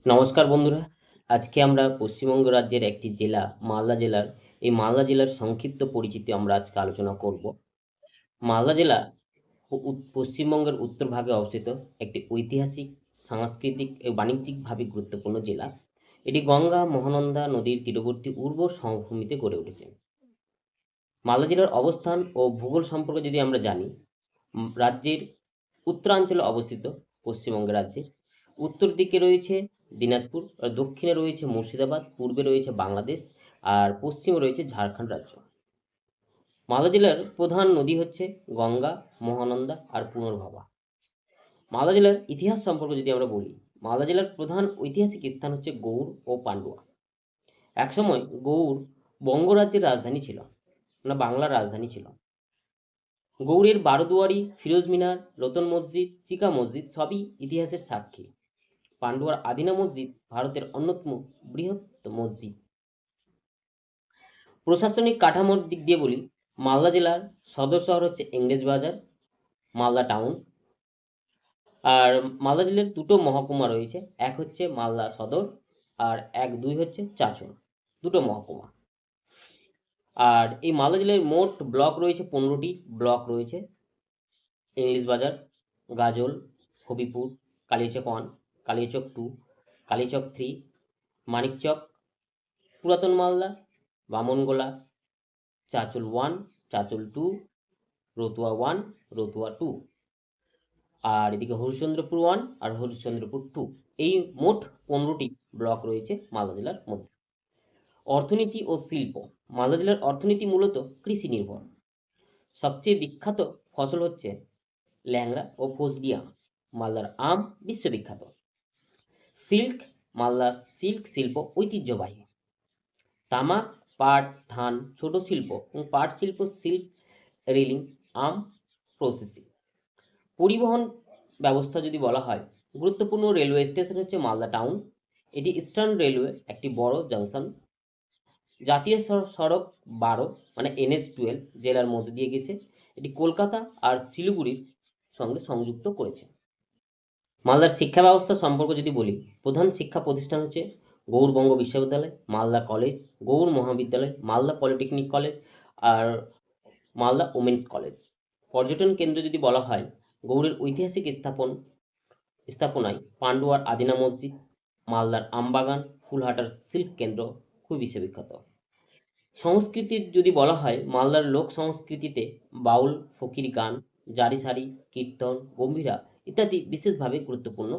নমস্কার বন্ধুরা। আজকে আমরা পশ্চিমবঙ্গ রাজ্যের একটি জেলা মালদা জেলার মালদা জেলার সংক্ষিপ্ত পরিচিতি আমরা আজকে আলোচনা করব। মালদা জেলা পশ্চিমবঙ্গের উত্তর ভাগে অবস্থিত একটি ঐতিহাসিক, সাংস্কৃতিক ও বাণিজ্যিকভাবে গুরুত্বপূর্ণ জেলা। এটি গঙ্গা মহানন্দা নদীর তীরবর্তী উর্বর সমভূমিতে গড়ে উঠেছে। মালদা জেলার অবস্থান ও ভূগোল সম্পর্কে যদি আমরা জানি, রাজ্যের উত্তরাঞ্চলে অবস্থিত পশ্চিমবঙ্গ রাজ্যে উত্তর দিকে রয়েছে দিনাজপুর, আর দক্ষিণে রয়েছে মুর্শিদাবাদ, পূর্বে রয়েছে বাংলাদেশ, আর পশ্চিমে রয়েছে ঝাড়খণ্ড রাজ্য। মালদা জেলার প্রধান নদী হচ্ছে গঙ্গা, মহানন্দা আর পুনর্ভবা। মালদা জেলার ইতিহাস সম্পর্কে যদি আমরা বলি, মালদা জেলার প্রধান ঐতিহাসিক স্থান হচ্ছে গৌড় ও পান্ডুয়া। একসময় গৌড় বঙ্গরাজ্যের রাজধানী ছিল, না বাংলার রাজধানী ছিল। গৌড়ের বারোদুয়ারি, ফিরোজ মিনার, রতন মসজিদ, চিকা মসজিদ সবই ইতিহাসের সাক্ষী। পান্ডুয়ার আদিনা মসজিদ ভারতের অন্যতম বৃহৎ মসজিদ। প্রশাসনিক কাঠামোর দিক দিয়ে বলি, মালদা জেলার সদর শহর হচ্ছে ইংরেজবাজার, মালদা টাউন। আর মালদা জেলার দুটো মহকুমা রয়েছে, এক হচ্ছে মালদা সদর আর দুই হচ্ছে চাঁচল, দুটো মহকুমা। আর এই মালদা জেলার মোট ব্লক রয়েছে 15টি ব্লক রয়েছে। ইংলিশ বাজার, গাজল, হবিপুর, কালিয়াচক 1, কালিয়াচক 2, কালিয়াচক 3, মানিকচক, পুরাতন মালদা, বামনগোলা, চাঁচল 1, চাঁচল 2, রতুয়া 1, রতুয়া 2, আর এদিকে হরিশ্চন্দ্রপুর 1 আর হরিশ্চন্দ্রপুর 2। এই মোট 15টি ব্লক রয়েছে মালদা জেলার মধ্যে। অর্থনীতি ও শিল্প, মালদা জেলার অর্থনীতি মূলত কৃষি নির্ভর। সবচেয়ে বিখ্যাত ফসল হচ্ছে ল্যাংড়া ও ফজলি আম। মালদার আম বিশ্ববিখ্যাত। সিল্ক, মালদা সিল্ক শিল্প ঐতিহ্যবাহী। তামাক, পাট, ধান, ছোট শিল্প এবং পাট শিল্প, সিল্ক রেলিং, আম প্রসেসিং। পরিবহন ব্যবস্থা যদি বলা হয়, গুরুত্বপূর্ণ রেলওয়ে স্টেশন হচ্ছে মালদা টাউন। এটি ইস্টার্ন রেলওয়ে একটি বড় জাংশন। জাতীয় সড়ক 12 মানে NH-12 জেলার মধ্যে দিয়ে গেছে। এটি কলকাতা আর শিলিগুড়ির সঙ্গে সংযুক্ত করেছে। মালদার শিক্ষা ব্যবস্থা সম্পর্কে যদি বলি, প্রধান শিক্ষা প্রতিষ্ঠান হচ্ছে গৌড়বঙ্গ বিশ্ববিদ্যালয়, মালদা কলেজ, গৌড় মহাবিদ্যালয়, মালদা পলিটেকনিক কলেজ আর মালদা ওমেন্স কলেজ। পর্যটন কেন্দ্র যদি বলা হয়, গৌড়ের ঐতিহাসিক স্থাপনায় পান্ডুয়ার আদিনা মসজিদ, মালদার আমবাগান, ফুলহাটার সিল্ক কেন্দ্র খুব বিশ্ববিখ্যাত। সংস্কৃতির যদি বলা হয়, মালদার লোক সংস্কৃতিতে বাউল, ফকির গান, জারি সারি, কীর্তন, গম্ভীরা ইত্যাদি বিশেষভাবে গুরুত্বপূর্ণ